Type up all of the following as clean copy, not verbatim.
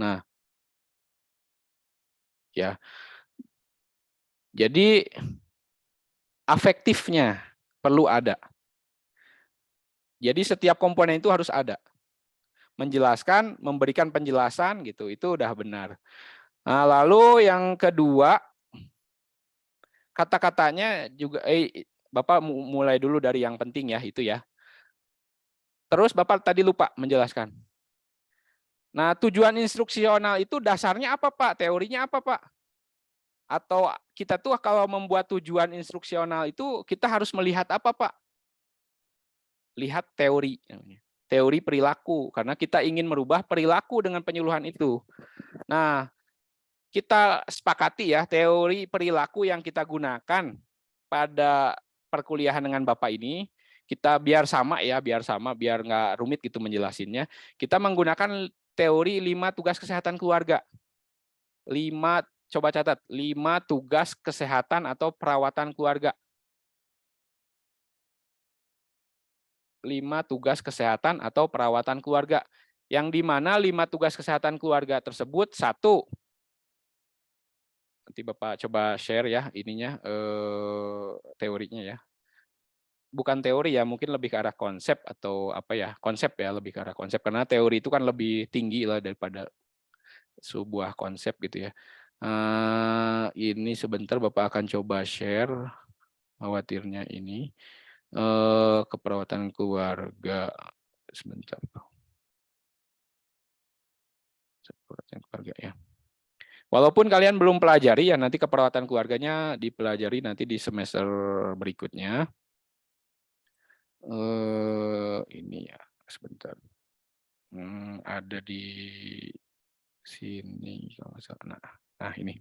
Nah, ya. Jadi afektifnya perlu ada. Jadi setiap komponen itu harus ada. Menjelaskan, memberikan penjelasan gitu, itu udah benar. Nah, lalu yang kedua, kata-katanya juga Bapak mulai dulu dari yang penting ya, itu ya. Terus Bapak tadi lupa menjelaskan. Nah, tujuan instruksional itu dasarnya apa, Pak? Teorinya apa, Pak? Atau kita tuh kalau membuat tujuan instruksional itu kita harus melihat apa, Pak? Lihat teori. Teori perilaku, karena kita ingin merubah perilaku dengan penyuluhan itu. Nah, kita sepakati ya, teori perilaku yang kita gunakan pada perkuliahan dengan Bapak ini, kita biar sama ya, biar nggak rumit gitu menjelasinnya. Kita menggunakan teori 5 tugas kesehatan keluarga. 5, coba catat, 5 tugas kesehatan atau perawatan keluarga. 5 tugas kesehatan atau perawatan keluarga. Yang di mana 5 tugas kesehatan keluarga tersebut, 1, nanti Bapak coba share ya ininya teorinya ya. Bukan teori ya, mungkin lebih ke arah konsep atau apa ya, konsep ya, lebih ke arah konsep. Karena teori itu kan lebih tinggi lah daripada sebuah konsep gitu ya. Ini sebentar Bapak akan coba share, khawatirnya ini. Keperawatan keluarga, sebentar. Keperawatan keluarga ya. Walaupun kalian belum pelajari ya, nanti keperawatan keluarganya dipelajari nanti di semester berikutnya. Ini ya, sebentar. Ada di sini kalau nggak salah. Nah ini.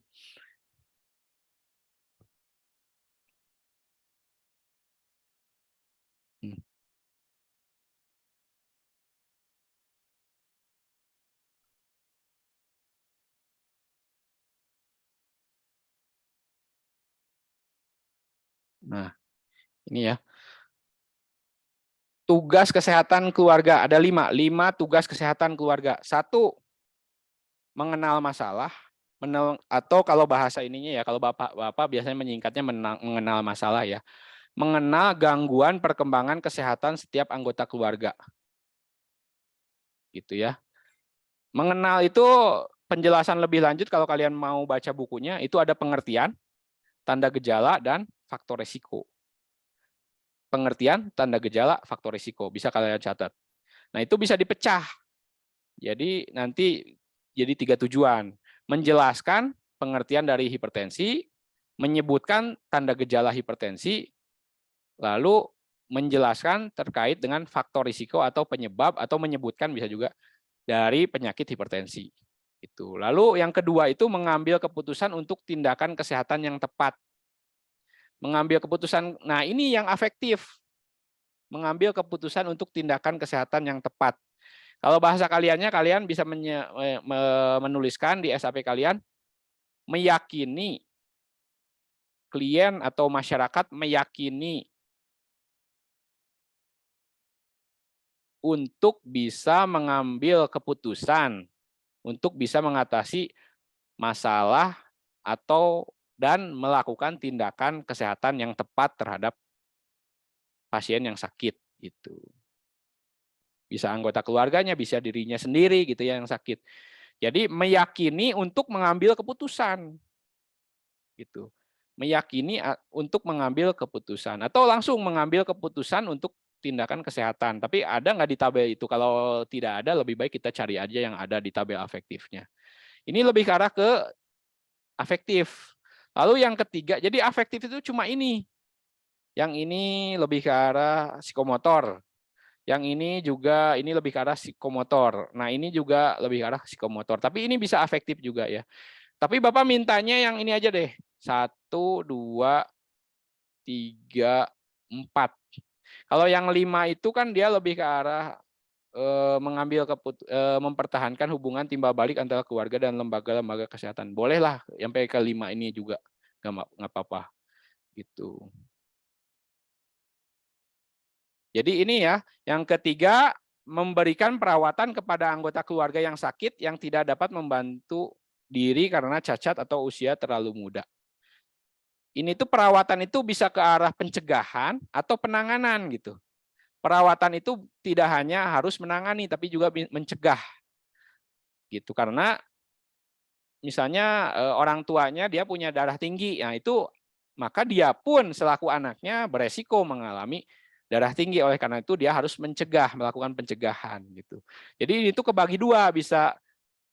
Nah, ini ya. Tugas kesehatan keluarga ada 5 tugas kesehatan keluarga. 1, mengenal masalah, atau kalau bahasa ininya ya, kalau Bapak biasanya menyingkatnya mengenal masalah ya. Mengenal gangguan perkembangan kesehatan setiap anggota keluarga. Gitu ya. Mengenal itu penjelasan lebih lanjut kalau kalian mau baca bukunya, itu ada pengertian, tanda gejala, dan faktor resiko. Pengertian, tanda gejala, faktor risiko. Bisa kalian catat. Nah, itu bisa dipecah. Jadi nanti jadi 3 tujuan. Menjelaskan pengertian dari hipertensi, menyebutkan tanda gejala hipertensi, lalu menjelaskan terkait dengan faktor risiko atau penyebab, atau menyebutkan bisa juga dari penyakit hipertensi. Itu. Lalu yang kedua itu mengambil keputusan untuk tindakan kesehatan yang tepat. Mengambil keputusan, nah ini yang afektif. Mengambil keputusan untuk tindakan kesehatan yang tepat. Kalau bahasa kaliannya, kalian bisa menuliskan di SAP kalian, meyakini, klien atau masyarakat meyakini untuk bisa mengambil keputusan, untuk bisa mengatasi masalah atau dan melakukan tindakan kesehatan yang tepat terhadap pasien yang sakit gitu. Bisa anggota keluarganya, bisa dirinya sendiri gitu ya yang sakit. Jadi meyakini untuk mengambil keputusan. Gitu. Meyakini untuk mengambil keputusan atau langsung mengambil keputusan untuk tindakan kesehatan. Tapi ada nggak di tabel itu? Kalau tidak ada, lebih baik kita cari aja yang ada di tabel afektifnya. Ini lebih ke arah ke afektif. Lalu yang ketiga, jadi afektif itu cuma ini. Yang ini lebih ke arah psikomotor. Yang ini juga, ini lebih ke arah psikomotor. Nah, ini juga lebih ke arah psikomotor. Tapi ini bisa afektif juga ya. Tapi Bapak mintanya yang ini aja deh. 1, 2, 3, 4. Kalau yang 5 itu kan dia lebih ke arah mempertahankan hubungan timbal balik antara keluarga dan lembaga-lembaga kesehatan. Bolehlah sampai ke 5 ini juga, nggak apa-apa gitu. Jadi ini ya, yang ketiga memberikan perawatan kepada anggota keluarga yang sakit yang tidak dapat membantu diri karena cacat atau usia terlalu muda. Ini tuh perawatan itu bisa ke arah pencegahan atau penanganan gitu. Perawatan itu tidak hanya harus menangani tapi juga mencegah gitu, karena misalnya orang tuanya dia punya darah tinggi, nah itu maka dia pun selaku anaknya beresiko mengalami darah tinggi, oleh karena itu dia harus mencegah, melakukan pencegahan gitu. Jadi itu kebagi dua, bisa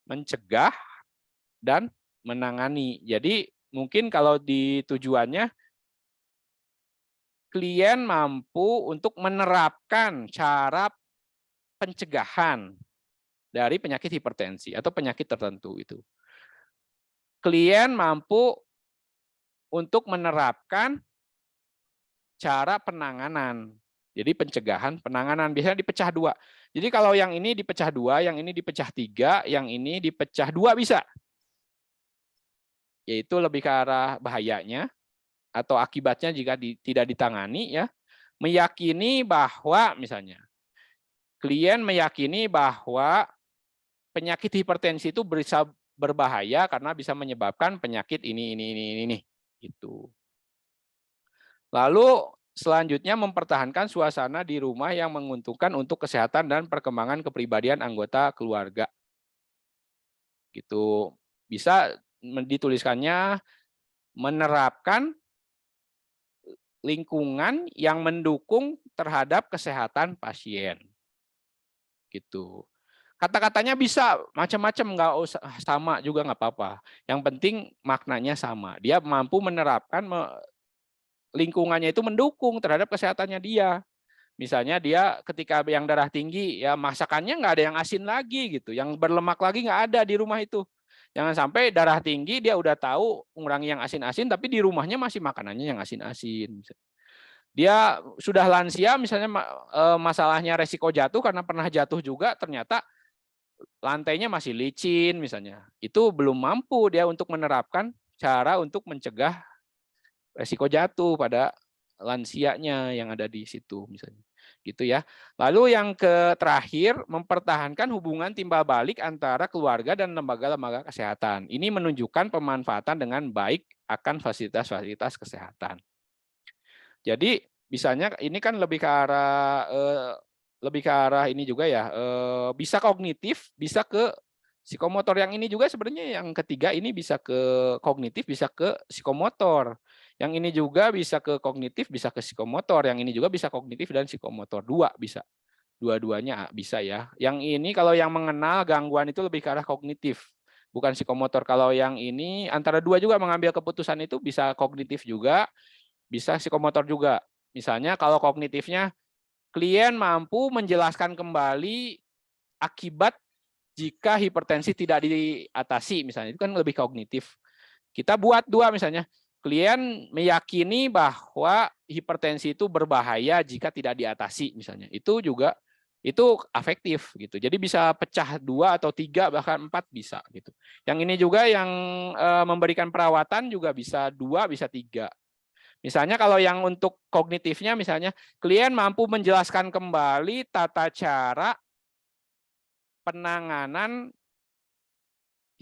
mencegah dan menangani. Jadi mungkin kalau di tujuannya klien mampu untuk menerapkan cara pencegahan dari penyakit hipertensi atau penyakit tertentu itu. Klien mampu untuk menerapkan cara penanganan. Jadi pencegahan, penanganan biasanya dipecah dua. Jadi kalau yang ini dipecah dua, yang ini dipecah tiga, yang ini dipecah dua bisa. Yaitu lebih ke arah bahayanya atau akibatnya jika tidak ditangani, ya. Meyakini bahwa misalnya klien meyakini bahwa penyakit hipertensi itu bisa berbahaya karena bisa menyebabkan penyakit ini gitu. Lalu selanjutnya mempertahankan suasana di rumah yang menguntungkan untuk kesehatan dan perkembangan kepribadian anggota keluarga. Gitu. Bisa dituliskannya menerapkan lingkungan yang mendukung terhadap kesehatan pasien. Gitu. Kata-katanya bisa macam-macam, nggak usah sama juga nggak apa-apa. Yang penting maknanya sama. Dia mampu menerapkan lingkungannya itu mendukung terhadap kesehatannya dia. Misalnya dia ketika yang darah tinggi, ya masakannya nggak ada yang asin lagi gitu, yang berlemak lagi nggak ada di rumah itu. Jangan sampai darah tinggi dia udah tahu mengurangi yang asin-asin, tapi di rumahnya masih makanannya yang asin-asin. Dia sudah lansia misalnya, masalahnya resiko jatuh karena pernah jatuh juga, ternyata lantainya masih licin misalnya. Itu belum mampu dia untuk menerapkan cara untuk mencegah resiko jatuh pada lansianya yang ada di situ misalnya. Gitu ya. Lalu yang terakhir, mempertahankan hubungan timbal balik antara keluarga dan lembaga-lembaga kesehatan. Ini menunjukkan pemanfaatan dengan baik akan fasilitas-fasilitas kesehatan. Jadi misalnya ini kan lebih ke arah ini juga ya, bisa kognitif, bisa ke psikomotor. Yang ini juga sebenarnya yang ketiga ini bisa ke kognitif, bisa ke psikomotor. Yang ini juga bisa ke kognitif, bisa ke psikomotor. Yang ini juga bisa kognitif dan psikomotor. Dua bisa. Dua-duanya bisa ya. Yang ini kalau yang mengenal gangguan itu lebih ke arah kognitif, bukan psikomotor. Kalau yang ini antara dua juga, mengambil keputusan itu bisa kognitif juga, bisa psikomotor juga. Misalnya kalau kognitifnya, klien mampu menjelaskan kembali akibat jika hipertensi tidak diatasi, misalnya itu kan lebih kognitif. Kita buat dua misalnya, klien meyakini bahwa hipertensi itu berbahaya jika tidak diatasi misalnya. Itu juga itu afektif gitu. Jadi bisa pecah dua atau tiga bahkan empat bisa gitu. Yang ini juga yang memberikan perawatan juga bisa dua, bisa tiga. Misalnya kalau yang untuk kognitifnya misalnya klien mampu menjelaskan kembali tata cara penanganan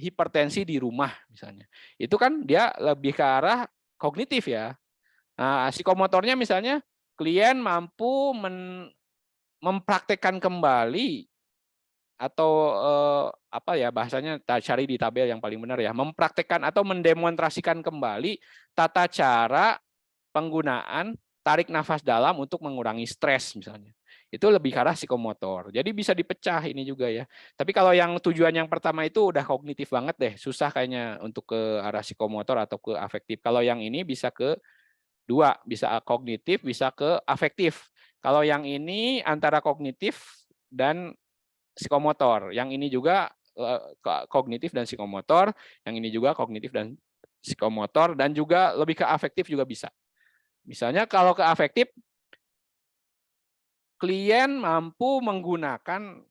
hipertensi di rumah misalnya. Itu kan dia lebih ke arah kognitif ya. Nah, psikomotornya misalnya klien mampu mempraktekkan kembali atau apa ya bahasanya, cari di tabel yang paling benar ya, mempraktekkan atau mendemonstrasikan kembali tata cara penggunaan tarik nafas dalam untuk mengurangi stres misalnya. Itu lebih ke arah psikomotor. Jadi bisa dipecah ini juga ya. Tapi kalau yang tujuan yang pertama itu udah kognitif banget deh. Susah kayaknya untuk ke arah psikomotor atau ke afektif. Kalau yang ini bisa ke dua. Bisa kognitif, bisa ke afektif. Kalau yang ini antara kognitif dan psikomotor. Yang ini juga kognitif dan psikomotor. Yang ini juga kognitif dan psikomotor. Dan juga lebih ke afektif juga bisa. Misalnya kalau ke afektif, klien mampu menggunakan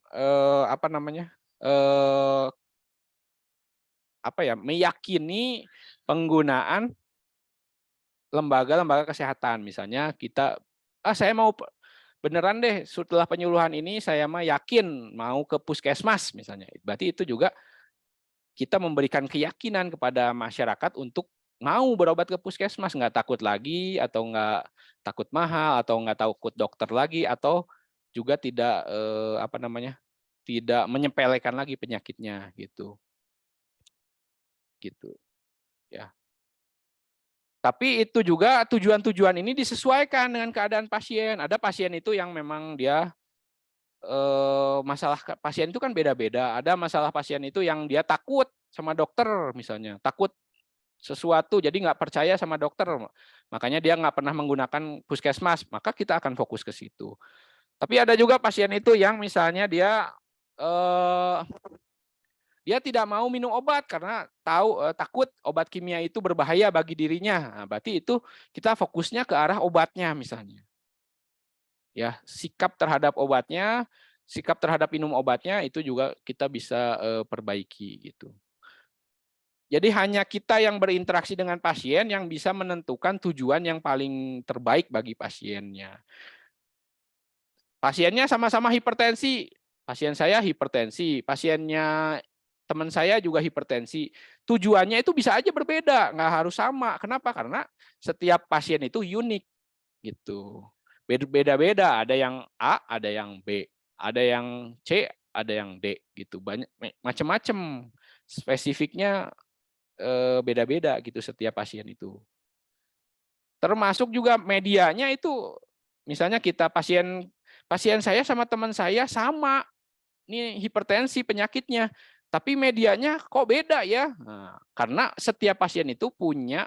meyakini penggunaan lembaga-lembaga kesehatan. Misalnya kita, saya mau beneran deh setelah penyuluhan ini saya mah yakin mau ke puskesmas misalnya. Berarti itu juga kita memberikan keyakinan kepada masyarakat untuk mau berobat ke puskesmas, nggak takut lagi atau nggak takut mahal atau nggak takut dokter lagi atau juga tidak apa namanya, tidak menyepelekan lagi penyakitnya gitu gitu ya. Tapi itu juga tujuan-tujuan ini disesuaikan dengan keadaan pasien. Ada pasien itu yang memang dia masalah pasien itu kan beda-beda. Ada masalah pasien itu yang dia takut sama dokter misalnya, takut sesuatu jadi nggak percaya sama dokter, makanya dia nggak pernah menggunakan puskesmas, maka kita akan fokus ke situ. Tapi ada juga pasien itu yang misalnya eh, dia tidak mau minum obat karena takut obat kimia itu berbahaya bagi dirinya. Nah, berarti itu kita fokusnya ke arah obatnya misalnya. Ya, sikap terhadap obatnya, sikap terhadap minum obatnya itu juga kita bisa perbaiki gitu. Jadi hanya kita yang berinteraksi dengan pasien yang bisa menentukan tujuan yang paling terbaik bagi pasiennya. Pasiennya sama-sama hipertensi. Pasien saya hipertensi, pasiennya teman saya juga hipertensi. Tujuannya itu bisa aja berbeda, nggak harus sama. Kenapa? Karena setiap pasien itu unik gitu. Beda-beda, ada yang A, ada yang B, ada yang C, ada yang D gitu. Banyak macam-macam. Spesifiknya beda-beda gitu setiap pasien itu. Termasuk juga medianya itu, misalnya kita pasien saya sama teman saya sama, ini hipertensi penyakitnya, tapi medianya kok beda ya? Nah, karena setiap pasien itu punya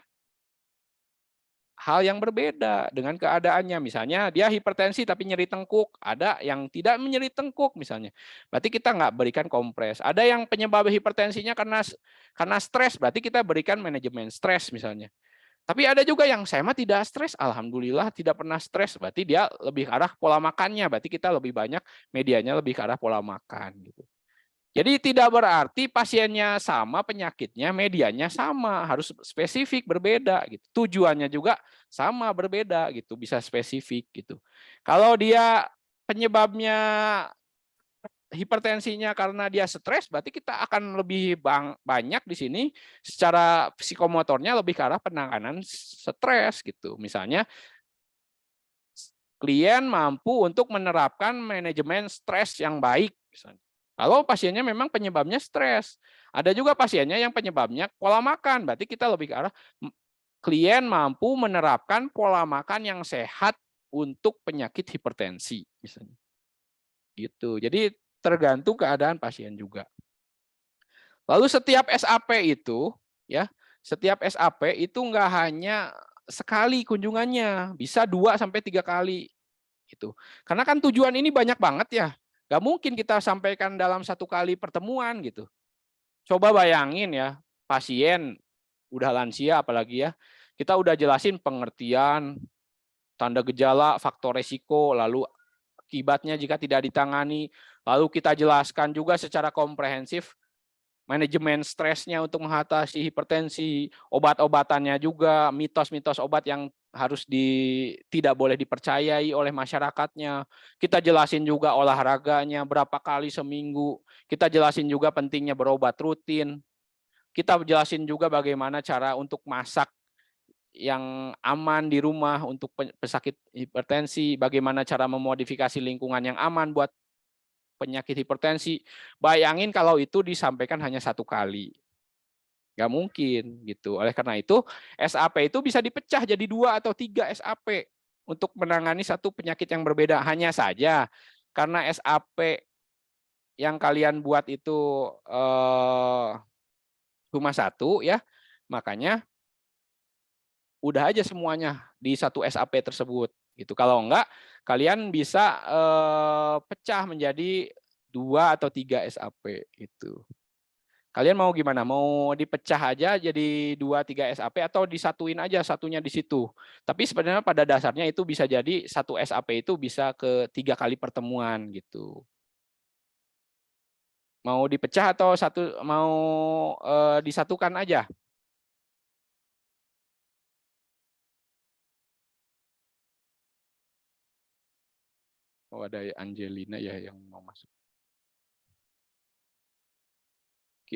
hal yang berbeda dengan keadaannya. Misalnya dia hipertensi tapi nyeri tengkuk, ada yang tidak menyeri tengkuk misalnya. Berarti kita nggak berikan kompres. Ada yang penyebab hipertensinya karena stres, berarti kita berikan manajemen stres misalnya. Tapi ada juga yang saya mah tidak stres, alhamdulillah tidak pernah stres. Berarti dia lebih ke arah pola makannya, berarti kita lebih banyak medianya lebih ke arah pola makan gitu. Jadi tidak berarti pasiennya sama penyakitnya, medianya sama, harus spesifik berbeda gitu. Tujuannya juga sama berbeda gitu, bisa spesifik gitu. Kalau dia penyebabnya hipertensinya karena dia stres, berarti kita akan lebih banyak di sini secara psikomotornya lebih ke arah penanganan stres gitu. Misalnya klien mampu untuk menerapkan manajemen stres yang baik misalnya. Kalau pasiennya memang penyebabnya stres. Ada juga pasiennya yang penyebabnya pola makan, berarti kita lebih ke arah klien mampu menerapkan pola makan yang sehat untuk penyakit hipertensi misalnya. Gitu. Jadi tergantung keadaan pasien juga. Lalu setiap SAP itu, ya, setiap SAP itu nggak hanya sekali kunjungannya, bisa 2 sampai 3 kali. Gitu. Karena kan tujuan ini banyak banget ya. Nggak mungkin kita sampaikan dalam 1 kali pertemuan gitu. Coba bayangin ya, pasien udah lansia apalagi ya, kita udah jelasin pengertian, tanda gejala, faktor resiko, lalu akibatnya jika tidak ditangani, lalu kita jelaskan juga secara komprehensif manajemen stresnya untuk mengatasi hipertensi, obat-obatannya juga, mitos-mitos obat yang harus tidak boleh dipercayai oleh masyarakatnya. Kita jelasin juga olahraganya, berapa kali seminggu. Kita jelasin juga pentingnya berobat rutin. Kita jelasin juga bagaimana cara untuk masak yang aman di rumah untuk pesakit hipertensi, bagaimana cara memodifikasi lingkungan yang aman buat penyakit hipertensi. Bayangin kalau itu disampaikan hanya 1 kali. Nggak mungkin gitu. Oleh karena itu SAP itu bisa dipecah jadi 2 atau 3 SAP untuk menangani satu penyakit yang berbeda. Hanya saja karena SAP yang kalian buat itu cuma 1 ya, makanya udah aja semuanya di satu SAP tersebut gitu. Kalau enggak kalian bisa pecah menjadi 2 atau 3 SAP itu. Kalian mau gimana? Mau dipecah aja jadi 2-3 SAP atau disatuin aja satunya di situ. Tapi sebenarnya pada dasarnya itu bisa jadi satu SAP itu bisa ke 3 kali pertemuan gitu. Mau dipecah atau mau disatukan aja? Oh, ada Angelina ya yang mau masuk.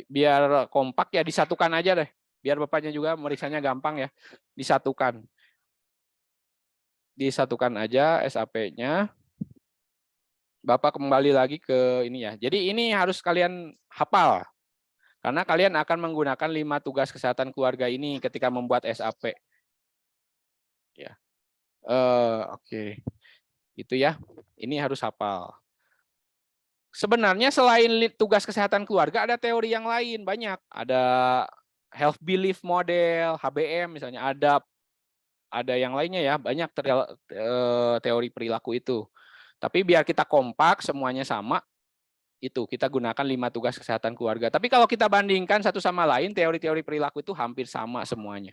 Biar kompak ya disatukan aja deh. Biar Bapaknya juga meriksanya gampang ya. Disatukan. Disatukan aja SAP-nya. Bapak kembali lagi ke ini ya. Jadi ini harus kalian hafal. Karena kalian akan menggunakan 5 tugas kesehatan keluarga ini ketika membuat SAP. Ya. Oke. Itu ya. Ini harus hafal. Sebenarnya selain tugas kesehatan keluarga ada teori yang lain banyak. Ada health belief model, HBM misalnya, ada yang lainnya ya, banyak teori perilaku itu. Tapi biar kita kompak semuanya sama, itu kita gunakan 5 tugas kesehatan keluarga. Tapi kalau kita bandingkan satu sama lain, teori-teori perilaku itu hampir sama semuanya.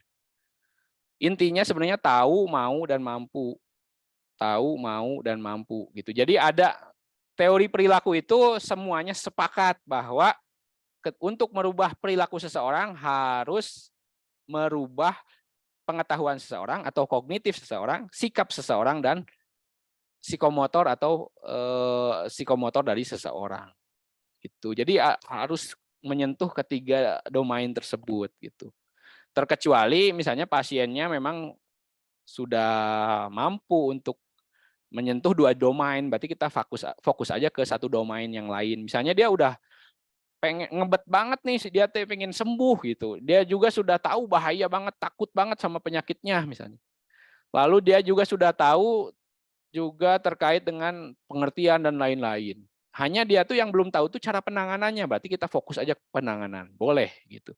Intinya sebenarnya tahu, mau, dan mampu. Tahu, mau, dan mampu gitu. Jadi ada teori perilaku itu semuanya sepakat bahwa untuk merubah perilaku seseorang harus merubah pengetahuan seseorang atau kognitif seseorang, sikap seseorang, dan psikomotor atau psikomotor dari seseorang. Gitu. Jadi harus menyentuh ketiga domain tersebut gitu. Terkecuali misalnya pasiennya memang sudah mampu untuk menyentuh 2 domain, berarti kita fokus aja ke satu domain yang lain. Misalnya dia udah pengen ngebet banget nih, dia pengen sembuh gitu. Dia juga sudah tahu bahaya banget, takut banget sama penyakitnya misalnya. Lalu dia juga sudah tahu juga terkait dengan pengertian dan lain-lain. Hanya dia tuh yang belum tahu tuh cara penanganannya, berarti kita fokus aja ke penanganan. Boleh gitu.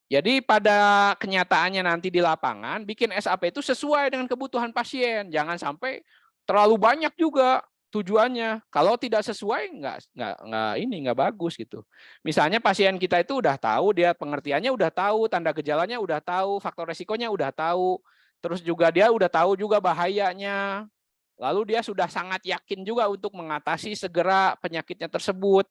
Jadi pada kenyataannya nanti di lapangan, bikin SAP itu sesuai dengan kebutuhan pasien. Jangan sampai terlalu banyak juga tujuannya. Kalau tidak sesuai, nggak bagus gitu. Misalnya pasien kita itu udah tahu, dia pengertiannya udah tahu, tanda gejalanya udah tahu, faktor resikonya udah tahu, terus juga dia udah tahu juga bahayanya. Lalu dia sudah sangat yakin juga untuk mengatasi segera penyakitnya tersebut.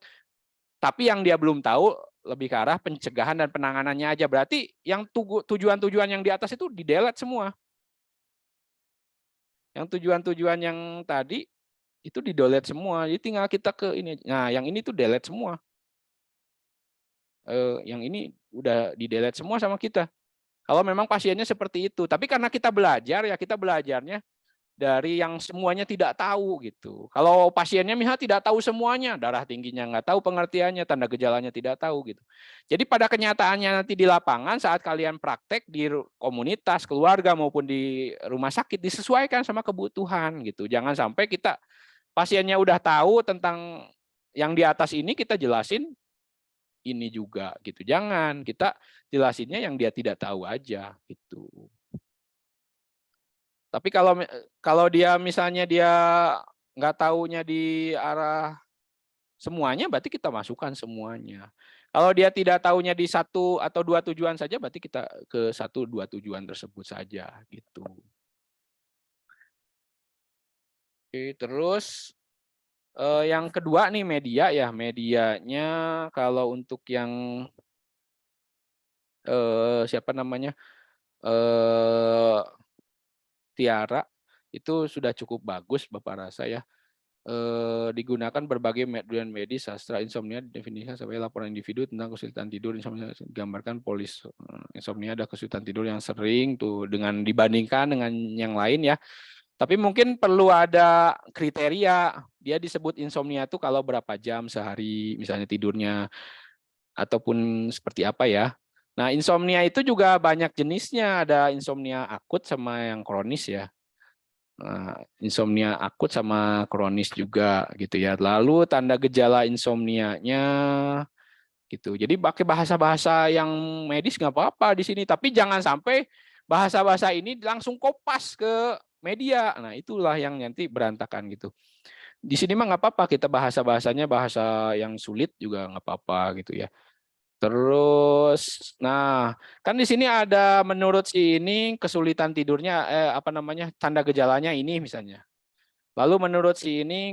Tapi yang dia belum tahu lebih ke arah pencegahan dan penanganannya aja. Berarti yang tujuan-tujuan yang di atas itu di-delete semua. Yang tujuan-tujuan yang tadi itu di-delete semua. Jadi tinggal kita ke ini. Nah, yang ini tuh delete semua. Yang ini udah di-delete semua sama kita. Kalau memang pasiennya seperti itu. Tapi karena kita belajar, ya kita belajarnya dari yang semuanya tidak tahu gitu. Kalau pasiennya misalnya tidak tahu semuanya, darah tingginya nggak tahu pengertiannya, tanda gejalanya tidak tahu gitu. Jadi pada kenyataannya nanti di lapangan saat kalian praktek di komunitas, keluarga maupun di rumah sakit disesuaikan sama kebutuhan gitu. Jangan sampai kita pasiennya udah tahu tentang yang di atas ini kita jelasin ini juga gitu. Jangan, kita jelasinnya yang dia tidak tahu aja gitu. Tapi kalau dia misalnya dia nggak taunya di arah semuanya, berarti kita masukkan semuanya. Kalau dia tidak taunya di 1 atau 2 tujuan saja, berarti kita ke 1, 2 tujuan tersebut saja gitu. Oke, terus yang kedua nih media ya, medianya kalau untuk yang siapa namanya Tiara itu sudah cukup bagus Bapak rasa ya. Digunakan berbagai metode medis, sastra, insomnia didefinisikan sebagai laporan individu tentang kesulitan tidur. Insomnia digambarkan polis insomnia ada kesulitan tidur yang sering tuh dengan dibandingkan dengan yang lain ya. Tapi mungkin perlu ada kriteria. Dia disebut insomnia tuh kalau berapa jam sehari misalnya tidurnya ataupun seperti apa ya. Nah, insomnia itu juga banyak jenisnya, ada insomnia akut sama yang kronis ya. Nah, insomnia akut sama kronis juga gitu ya. Lalu tanda gejala insomnianya gitu. Jadi pakai bahasa-bahasa yang medis nggak apa-apa di sini, tapi jangan sampai bahasa-bahasa ini langsung kopas ke media. Nah, itulah yang nanti berantakan gitu. Di sini mah nggak apa-apa kita bahasa-bahasanya bahasa yang sulit juga nggak apa-apa gitu ya. Terus, nah kan di sini ada menurut si ini kesulitan tidurnya, apa namanya tanda gejalanya ini misalnya. Lalu menurut si ini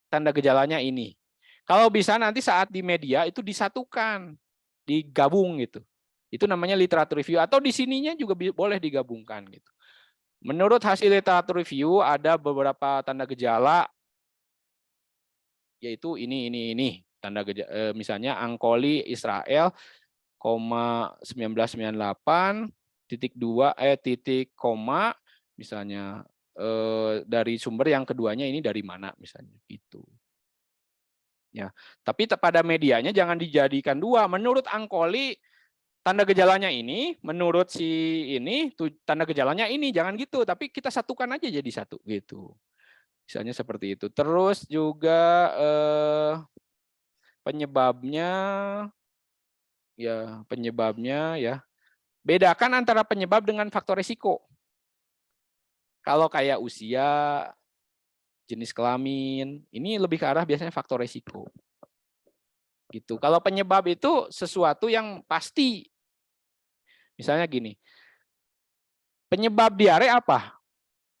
tanda gejalanya ini. Kalau bisa nanti saat di media itu disatukan, digabung gitu. Itu namanya literatur review atau di sininya juga boleh digabungkan gitu. Menurut hasil literatur review ada beberapa tanda gejala, yaitu ini tanda gejala, misalnya Angkoli Israel, 1998 titik 2 titik koma, misalnya dari sumber yang keduanya ini dari mana misalnya gitu. Ya, tapi pada medianya jangan dijadikan dua. Menurut Angkoli tanda gejalanya ini, menurut si ini tanda gejalanya ini, jangan gitu. Tapi kita satukan aja jadi satu gitu. Misalnya seperti itu. Terus juga penyebabnya ya. Bedakan antara penyebab dengan faktor risiko. Kalau kayak usia, jenis kelamin, ini lebih ke arah biasanya faktor risiko. Gitu. Kalau penyebab itu sesuatu yang pasti. Misalnya gini. Penyebab diare apa?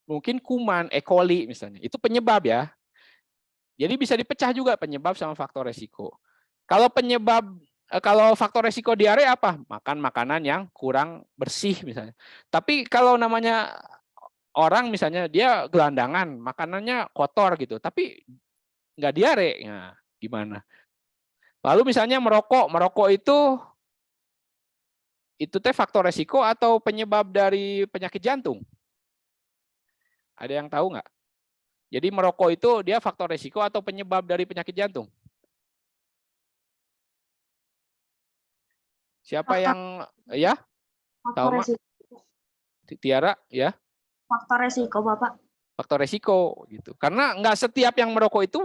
Mungkin kuman, E. coli misalnya. Itu penyebab ya. Jadi bisa dipecah juga penyebab sama faktor resiko. Kalau kalau faktor resiko diare apa? Makan makanan yang kurang bersih misalnya. Tapi kalau namanya orang misalnya dia gelandangan, makanannya kotor gitu, tapi nggak diare, nah, gimana? Lalu misalnya merokok itu teh faktor resiko atau penyebab dari penyakit jantung? Ada yang tahu nggak? Jadi merokok itu dia faktor resiko atau penyebab dari penyakit jantung? Siapa Faktor, yang ya? faktor Salma, resiko. Tiara ya? Faktor resiko, Bapak. Faktor resiko gitu. Karena nggak setiap yang merokok itu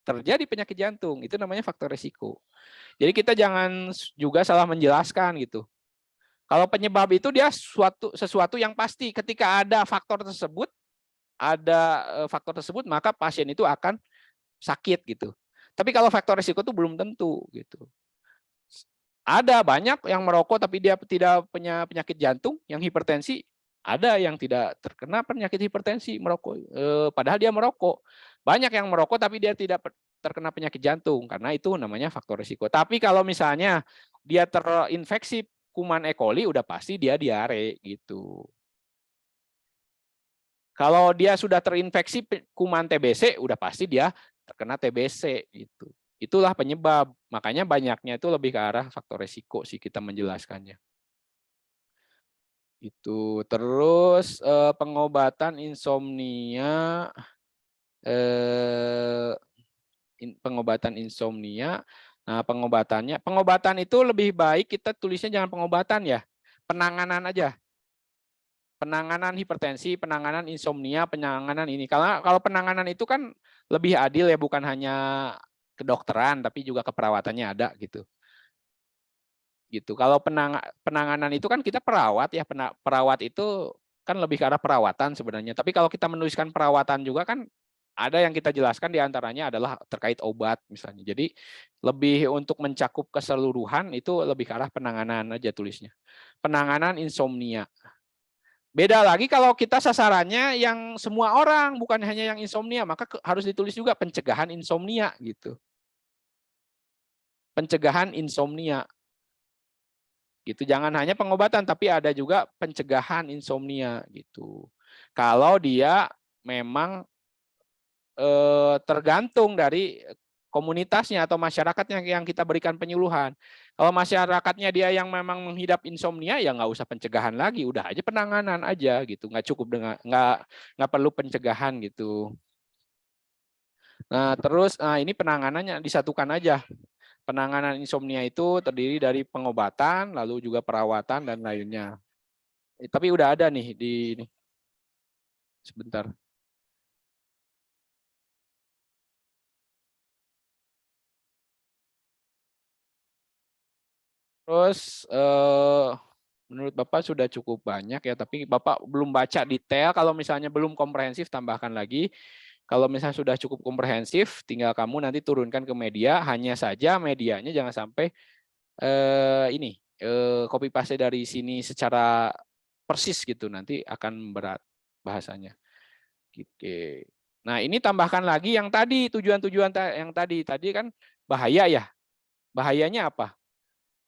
terjadi penyakit jantung. Itu namanya faktor resiko. Jadi kita jangan juga salah menjelaskan gitu. Kalau penyebab itu dia sesuatu yang pasti. Ketika ada faktor tersebut, maka pasien itu akan sakit gitu. Tapi kalau faktor risiko itu belum tentu gitu. Ada banyak yang merokok tapi dia tidak punya penyakit jantung, yang hipertensi. Ada yang tidak terkena penyakit hipertensi merokok, padahal dia merokok. Banyak yang merokok tapi dia tidak terkena penyakit jantung, karena itu namanya faktor risiko. Tapi kalau misalnya dia terinfeksi kuman E. coli, udah pasti dia diare gitu. Kalau dia sudah terinfeksi kuman TBC, udah pasti dia terkena TBC gitu. Itulah penyebab. Makanya banyaknya itu lebih ke arah faktor resiko sih kita menjelaskannya. Itu terus pengobatan insomnia, Nah, pengobatan itu lebih baik kita tulisnya jangan pengobatan ya, penanganan aja. Penanganan hipertensi, penanganan insomnia, penanganan ini. Kalau penanganan itu kan lebih adil ya, bukan hanya kedokteran tapi juga keperawatannya ada gitu. Kalau penanganan itu kan kita perawat ya, perawat itu kan lebih ke arah perawatan sebenarnya. Tapi kalau kita menuliskan perawatan juga kan ada yang kita jelaskan diantaranya adalah terkait obat misalnya. Jadi lebih untuk mencakup keseluruhan itu lebih ke arah penanganan aja tulisnya. Penanganan insomnia. Beda lagi kalau kita sasarannya yang semua orang, bukan hanya yang insomnia, maka harus ditulis juga pencegahan insomnia gitu. Pencegahan insomnia. Gitu. Jangan hanya pengobatan tapi ada juga pencegahan insomnia gitu. Kalau dia memang tergantung dari komunitasnya atau masyarakatnya yang kita berikan penyuluhan. Kalau masyarakatnya dia yang memang menghidap insomnia, ya nggak usah pencegahan lagi, udah aja penanganan aja gitu, nggak cukup dengan nggak perlu pencegahan gitu. Nah terus ini penanganannya disatukan aja. Penanganan insomnia itu terdiri dari pengobatan, lalu juga perawatan dan lainnya. Tapi udah ada nih di sebentar. Terus menurut Bapak sudah cukup banyak ya, tapi Bapak belum baca detail. Kalau misalnya belum komprehensif, tambahkan lagi. Kalau misalnya sudah cukup komprehensif, tinggal kamu nanti turunkan ke media. Hanya saja medianya jangan sampai copy paste dari sini secara persis gitu. Nanti akan berat bahasanya. Oke. Nah ini tambahkan lagi yang tadi tujuan-tujuan yang tadi kan bahaya ya. Bahayanya apa?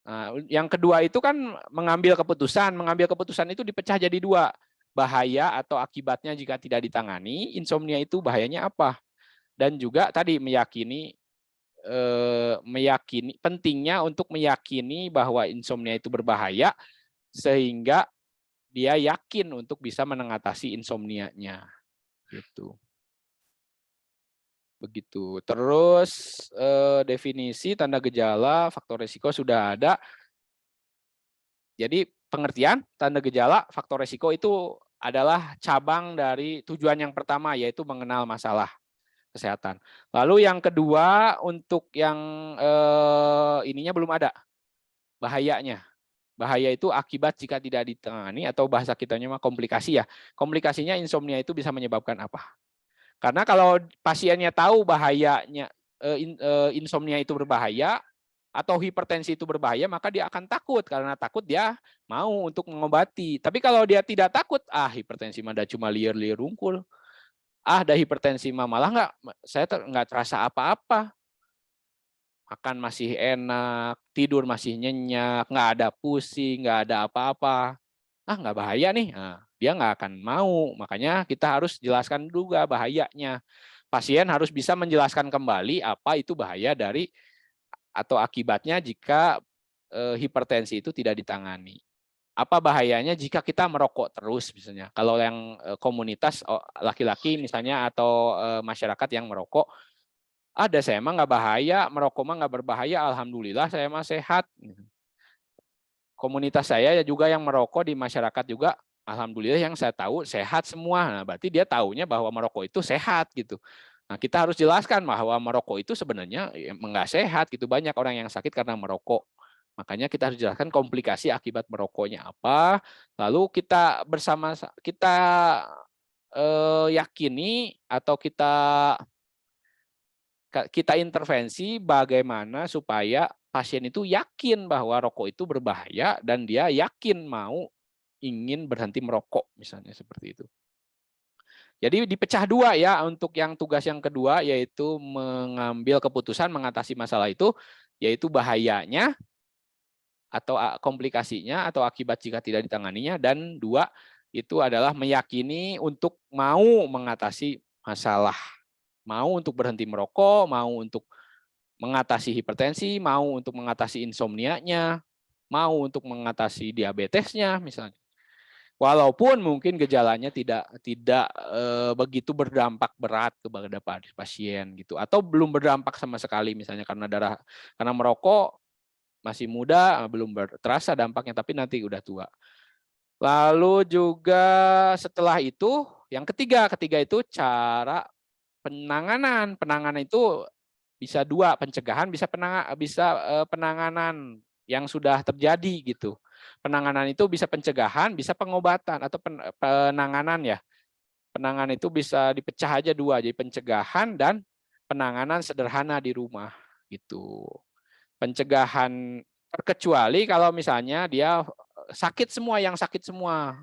Nah, yang kedua itu kan mengambil keputusan. Mengambil keputusan itu dipecah jadi dua. bahaya atau akibatnya jika tidak ditangani, insomnia itu bahayanya apa. Dan juga tadi meyakini pentingnya untuk meyakini bahwa insomnia itu berbahaya sehingga dia yakin untuk bisa mengatasi insomnia-nya gitu. Begitu. Terus definisi tanda gejala, faktor risiko sudah ada. Jadi pengertian tanda gejala, faktor risiko itu adalah cabang dari tujuan yang pertama, yaitu mengenal masalah kesehatan. Lalu yang kedua untuk yang ininya belum ada, bahayanya. Bahaya itu akibat jika tidak ditangani atau bahasa kitanya mah komplikasi ya. Komplikasinya insomnia itu bisa menyebabkan apa? Karena kalau pasiennya tahu bahayanya insomnia itu berbahaya atau hipertensi itu berbahaya, maka dia akan takut. Karena takut dia mau untuk mengobati. Tapi kalau dia tidak takut, hipertensi mah cuma liar-liar rungkul. Ada hipertensi mah malah saya nggak terasa apa-apa. Makan masih enak, tidur masih nyenyak, nggak ada pusing, nggak ada apa-apa. Nggak bahaya nih. Dia nggak akan mau. Makanya kita harus jelaskan juga bahayanya. Pasien harus bisa menjelaskan kembali apa itu bahaya dari atau akibatnya jika hipertensi itu tidak ditangani. Apa bahayanya jika kita merokok terus misalnya. Kalau yang komunitas laki-laki misalnya atau masyarakat yang merokok, ada saya mah nggak bahaya, merokok mah nggak berbahaya, alhamdulillah saya mah sehat. Komunitas saya juga yang merokok di masyarakat juga, alhamdulillah yang saya tahu sehat semua. Nah, berarti dia taunya bahwa merokok itu sehat gitu. Nah, kita harus jelaskan bahwa merokok itu sebenarnya nggak sehat gitu. Banyak orang yang sakit karena merokok. Makanya kita harus jelaskan komplikasi akibat merokoknya apa. Lalu kita yakini atau kita intervensi bagaimana supaya pasien itu yakin bahwa rokok itu berbahaya dan dia yakin ingin berhenti merokok misalnya seperti itu. Jadi dipecah dua ya untuk yang tugas yang kedua, yaitu mengambil keputusan mengatasi masalah itu, yaitu bahayanya atau komplikasinya atau akibat jika tidak ditanganinya, dan dua itu adalah meyakini untuk mau mengatasi masalah, mau untuk berhenti merokok, mau untuk mengatasi hipertensi, mau untuk mengatasi insomnia-nya, mau untuk mengatasi diabetesnya misalnya. Walaupun mungkin gejalanya tidak begitu berdampak berat kepada pasien gitu, atau belum berdampak sama sekali misalnya karena merokok masih muda belum terasa dampaknya, tapi nanti udah tua. Lalu juga setelah itu yang ketiga itu cara penanganan. Penanganan itu bisa dua, pencegahan bisa penanganan yang sudah terjadi gitu. Penanganan itu bisa pencegahan, bisa pengobatan atau penanganan ya. Penanganan itu bisa dipecah aja dua, jadi pencegahan dan penanganan sederhana di rumah gitu. Pencegahan terkecuali kalau misalnya dia sakit semua,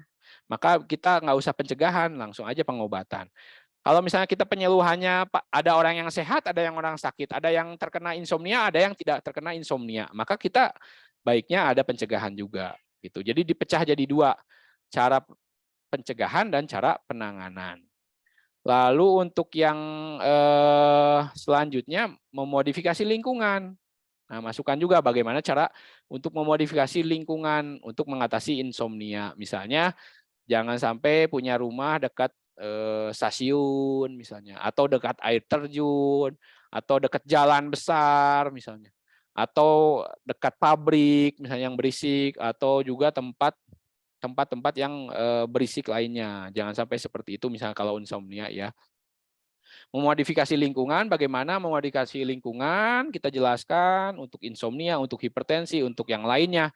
maka kita nggak usah pencegahan, langsung aja pengobatan. Kalau misalnya kita penyuluhannya ada orang yang sehat, ada yang orang sakit, ada yang terkena insomnia, ada yang tidak terkena insomnia, maka kita baiknya ada pencegahan juga gitu. Jadi dipecah jadi dua, cara pencegahan dan cara penanganan. Lalu untuk yang selanjutnya memodifikasi lingkungan. Nah, masukkan juga bagaimana cara untuk memodifikasi lingkungan untuk mengatasi insomnia. Misalnya jangan sampai punya rumah dekat stasiun misalnya, atau dekat air terjun, atau dekat jalan besar misalnya, atau dekat pabrik misalnya yang berisik, atau juga tempat-tempat yang berisik lainnya. Jangan sampai seperti itu misalnya kalau insomnia ya. Memodifikasi lingkungan, bagaimana memodifikasi lingkungan kita jelaskan untuk insomnia, untuk hipertensi, untuk yang lainnya.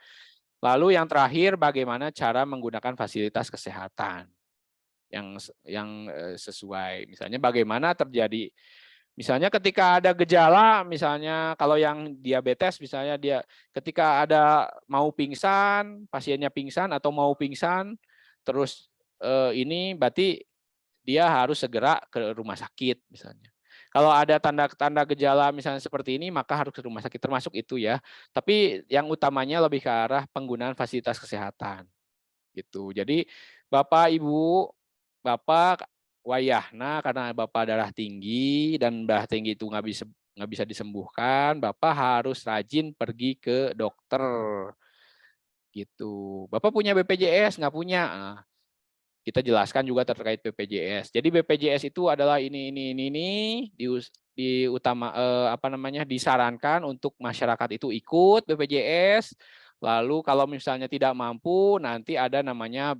Lalu yang terakhir bagaimana cara menggunakan fasilitas kesehatan yang sesuai. Misalnya bagaimana terjadi, misalnya ketika ada gejala, misalnya kalau yang diabetes misalnya dia ketika ada mau pingsan, pasiennya pingsan atau mau pingsan, terus ini berarti dia harus segera ke rumah sakit misalnya. Kalau ada tanda-tanda gejala misalnya seperti ini, maka harus ke rumah sakit, termasuk itu ya. Tapi yang utamanya lebih ke arah penggunaan fasilitas kesehatan gitu. Jadi Bapak, Ibu, Bapak wayahna karena Bapak darah tinggi dan darah tinggi itu nggak bisa disembuhkan, Bapak harus rajin pergi ke dokter gitu. Bapak punya BPJS nggak punya? Nah, kita jelaskan juga terkait BPJS. Jadi BPJS itu adalah ini disarankan untuk masyarakat itu ikut BPJS. Lalu kalau misalnya tidak mampu, nanti ada namanya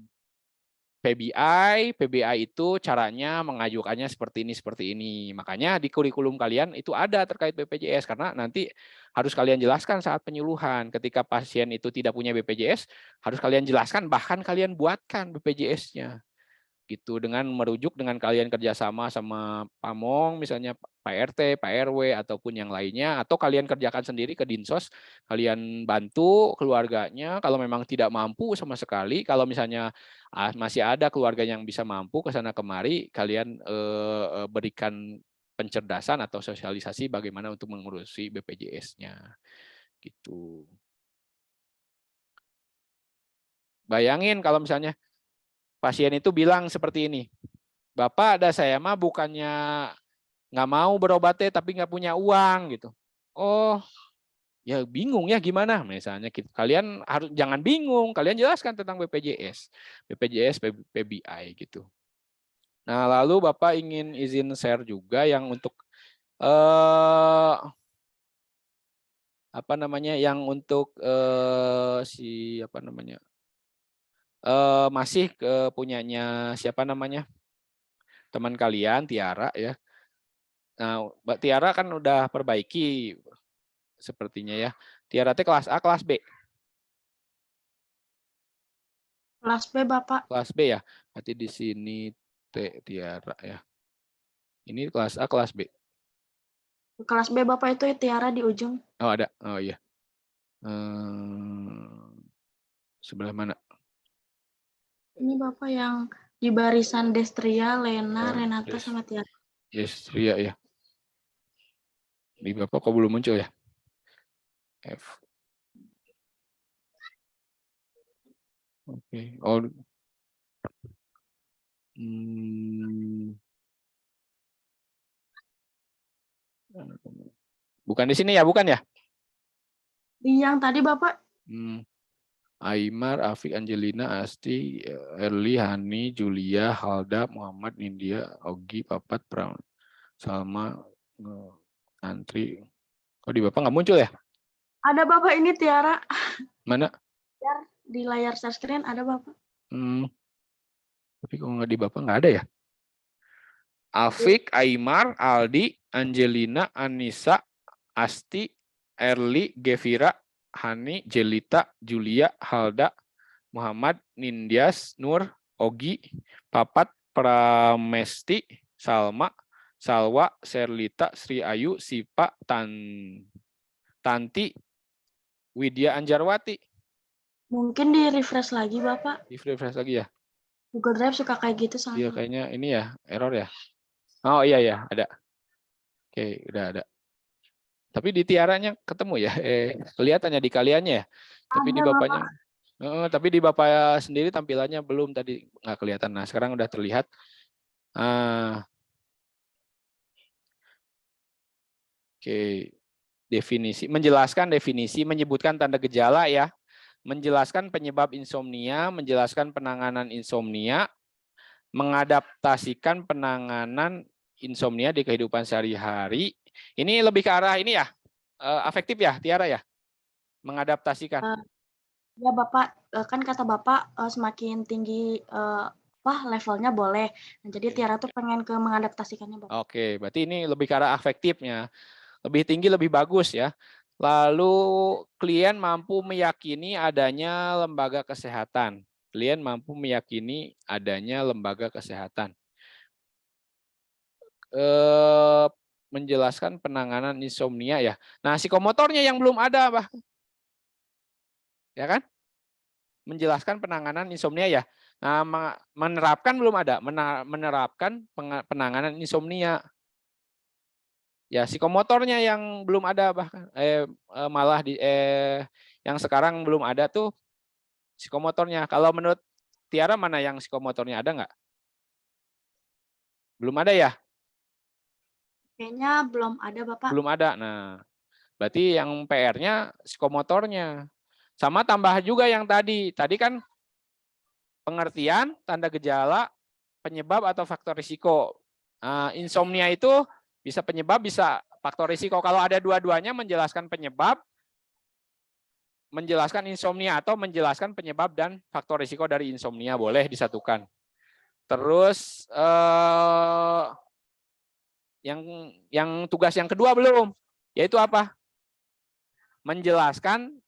PBI. PBI itu caranya mengajukannya seperti ini. Makanya di kurikulum kalian itu ada terkait BPJS karena nanti harus kalian jelaskan saat penyuluhan. Ketika pasien itu tidak punya BPJS, harus kalian jelaskan bahkan kalian buatkan BPJS-nya. Gitu dengan merujuk dengan kalian kerjasama sama Pamong misalnya Pak RT, Pak RW ataupun yang lainnya atau kalian kerjakan sendiri ke Dinsos, kalian bantu keluarganya kalau memang tidak mampu sama sekali, kalau misalnya masih ada keluarga yang bisa mampu ke sana kemari, kalian berikan pencerdasan atau sosialisasi bagaimana untuk mengurusi BPJS-nya gitu. Bayangin kalau misalnya pasien itu bilang seperti ini, Bapak, ada saya mah bukannya nggak mau berobatnya tapi nggak punya uang gitu. Oh, ya bingung ya gimana? Misalnya gitu. Kalian harus jangan bingung, kalian jelaskan tentang BPJS, PBI gitu. Nah, lalu Bapak ingin izin share juga yang untuk yang untuk masih punyanya siapa namanya? Teman kalian Tiara ya. Nah, Mbak Tiara kan udah perbaiki sepertinya ya. Tiara T kelas A, kelas B. Kelas B, Bapak. Kelas B ya. Berarti di sini T Tiara ya. Ini kelas A, kelas B. Kelas B, Bapak, itu Tiara di ujung. Oh, ada. Oh iya. Sebelah mana? Ini Bapak yang di barisan Destria, Lena, Renata, sama Tiara. Yes, iya ya. Di Bapak kok belum muncul ya? F. Oke. Oh. Bukan di sini ya, bukan ya? Di yang tadi, Bapak. Aimar, Afik, Angelina, Asti, Erli, Hani, Julia, Halda, Muhammad, Nindya, Ogi, Papat, Pram, Salma, Antri. Kok di Bapak nggak muncul ya? Ada, Bapak, ini Tiara. Mana? Di layar share screen ada, Bapak. Tapi kok nggak di Bapak nggak ada ya? Afik, Aimar, Aldi, Angelina, Anissa, Asti, Erli, Gevira, Hani, Jelita, Julia, Halda, Muhammad, Nindyas, Nur, Ogi, Papat, Pramesti, Salma, Salwa, Serlita, Sri Ayu, Sipa, Tanti, Widya Anjarwati. Mungkin di refresh lagi, Bapak. Di refresh lagi ya? Google Drive suka kayak gitu soalnya. Iya, kayaknya ini ya, error ya. Oh iya ya, ada. Oke, udah ada. Tapi di Tiaranya ketemu ya, kelihatannya di kaliannya ya. Tapi di Ada, Bapaknya, Bapak. tapi di Bapak sendiri tampilannya belum tadi nggak kelihatan. Nah sekarang udah terlihat. Oke, definisi, menjelaskan definisi, menyebutkan tanda gejala ya, menjelaskan penyebab insomnia, menjelaskan penanganan insomnia, mengadaptasikan penanganan insomnia di kehidupan sehari-hari. Ini lebih ke arah ini ya, afektif ya, Tiara ya, mengadaptasikan. Ya Bapak, kan kata Bapak semakin tinggi levelnya boleh. Nah, jadi Tiara tuh pengen ke mengadaptasikannya, Bapak. Oke, berarti ini lebih ke arah afektifnya. Lebih tinggi lebih bagus ya. Lalu klien mampu meyakini adanya lembaga kesehatan. Klien mampu meyakini adanya lembaga kesehatan. Menjelaskan penanganan insomnia ya. Nah, psikomotornya yang belum ada, Pak. Ya kan? Menjelaskan penanganan insomnia ya. Nah, menerapkan belum ada. Menerapkan penanganan insomnia. Ya, psikomotornya yang belum ada bahkan malah yang sekarang belum ada tuh psikomotornya. Kalau menurut Tiara mana yang psikomotornya ada nggak? Belum ada ya? Kayaknya belum ada, Bapak. Belum ada. Nah, berarti yang PR-nya psikomotornya. Sama tambah juga yang tadi. Tadi kan pengertian, tanda gejala, penyebab atau faktor risiko. Nah, insomnia itu bisa penyebab, bisa faktor risiko. Kalau ada dua-duanya menjelaskan penyebab, menjelaskan insomnia, atau menjelaskan penyebab dan faktor risiko dari insomnia, boleh disatukan. Terus yang tugas yang kedua belum, yaitu apa? Menjelaskan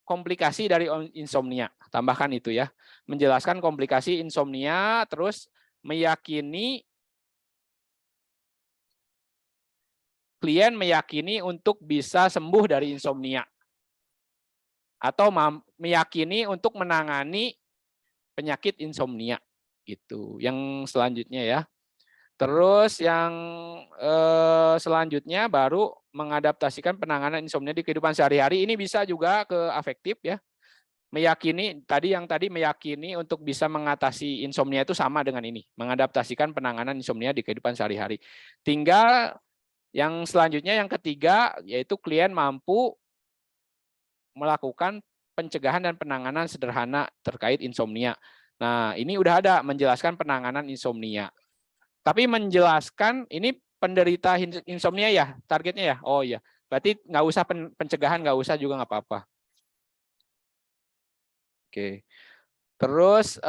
komplikasi dari insomnia. Tambahkan itu ya. Menjelaskan komplikasi insomnia, terus meyakini klien meyakini untuk bisa sembuh dari insomnia. Atau meyakini untuk menangani penyakit insomnia gitu. Yang selanjutnya ya. Terus yang selanjutnya baru mengadaptasikan penanganan insomnia di kehidupan sehari-hari. Ini bisa juga ke afektif ya. Meyakini yang tadi meyakini untuk bisa mengatasi insomnia itu sama dengan ini, mengadaptasikan penanganan insomnia di kehidupan sehari-hari. Tinggal yang selanjutnya yang ketiga yaitu klien mampu melakukan pencegahan dan penanganan sederhana terkait insomnia. Nah, ini udah ada menjelaskan penanganan insomnia. Tapi menjelaskan ini penderita insomnia ya targetnya ya. Oh iya, berarti nggak usah pencegahan, nggak usah juga nggak apa-apa. Oke. Terus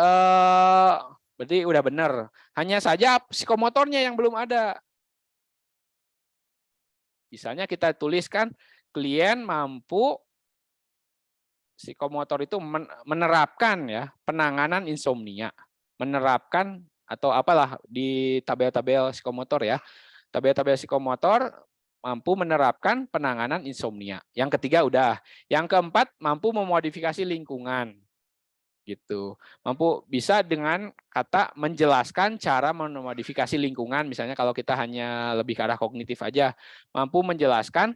berarti udah benar. Hanya saja psikomotornya yang belum ada. Misalnya kita tuliskan klien mampu psikomotor itu menerapkan ya penanganan insomnia. Menerapkan atau apalah di tabel-tabel psikomotor ya. Tabel-tabel psikomotor mampu menerapkan penanganan insomnia. Yang ketiga udah. Yang keempat mampu memodifikasi lingkungan. Gitu. Mampu bisa dengan kata menjelaskan cara memodifikasi lingkungan. Misalnya kalau kita hanya lebih ke arah kognitif aja, mampu menjelaskan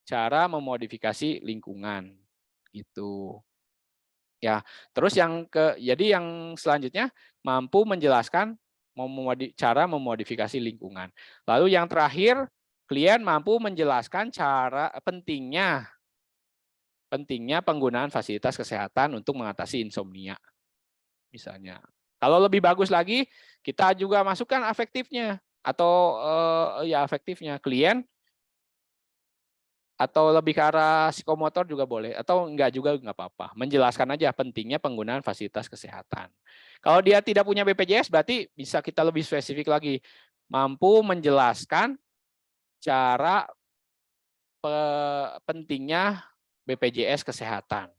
cara memodifikasi lingkungan. Gitu. Ya, terus jadi yang selanjutnya mampu menjelaskan cara memodifikasi lingkungan. Lalu yang terakhir, klien mampu menjelaskan cara pentingnya penggunaan fasilitas kesehatan untuk mengatasi insomnia. Misalnya. Kalau lebih bagus lagi, kita juga masukkan afektifnya atau ya afektifnya klien atau lebih ke arah psikomotor juga boleh, atau enggak juga enggak apa-apa. Menjelaskan aja pentingnya penggunaan fasilitas kesehatan. Kalau dia tidak punya BPJS, berarti bisa kita lebih spesifik lagi. Mampu menjelaskan cara pentingnya BPJS kesehatan.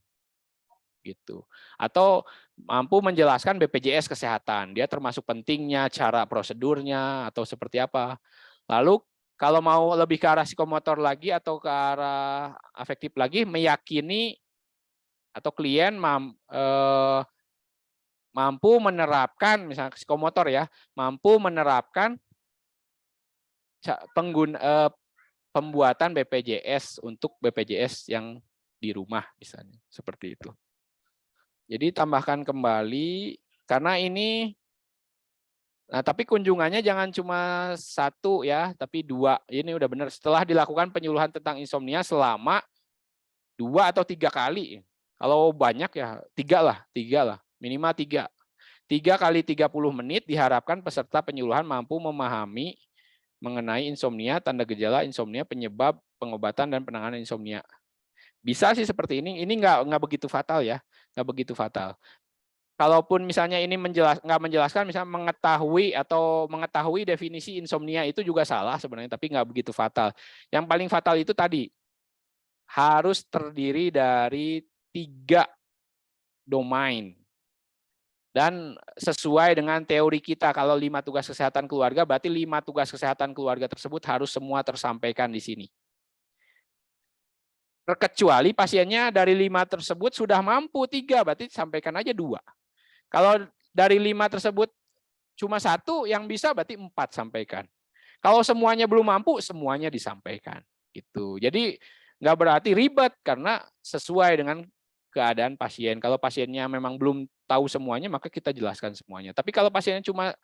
Gitu. Atau mampu menjelaskan BPJS kesehatan. Dia termasuk pentingnya, cara prosedurnya, atau seperti apa. Lalu kalau mau lebih ke arah psikomotor lagi atau ke arah afektif lagi, meyakini atau klien mampu menerapkan, misalnya psikomotor ya, mampu menerapkan pembuatan BPJS untuk BPJS yang di rumah misalnya, seperti itu. Jadi tambahkan kembali, karena ini nah, tapi kunjungannya jangan cuma 1 ya, tapi 2. Ini udah benar. Setelah dilakukan penyuluhan tentang insomnia selama 2 atau 3 kali. Kalau banyak ya 3 lah, minimal 3. 3 kali 30 menit diharapkan peserta penyuluhan mampu memahami mengenai insomnia, tanda gejala insomnia, penyebab, pengobatan, dan penanganan insomnia. Bisa sih seperti ini nggak begitu fatal ya, nggak begitu fatal. Kalaupun misalnya ini nggak menjelaskan, misalnya mengetahui definisi insomnia itu juga salah sebenarnya, tapi nggak begitu fatal. Yang paling fatal itu tadi, harus terdiri dari 3 domain. Dan sesuai dengan teori kita, kalau 5 tugas kesehatan keluarga, berarti 5 tugas kesehatan keluarga tersebut harus semua tersampaikan di sini. Terkecuali pasiennya dari 5 tersebut sudah mampu 3, berarti sampaikan aja 2. Kalau dari 5 tersebut cuma 1 yang bisa, berarti 4 sampaikan. Kalau semuanya belum mampu, semuanya disampaikan. Gitu. Jadi nggak berarti ribet, karena sesuai dengan keadaan pasien. Kalau pasiennya memang belum tahu semuanya, maka kita jelaskan semuanya. Tapi kalau pasiennya cuma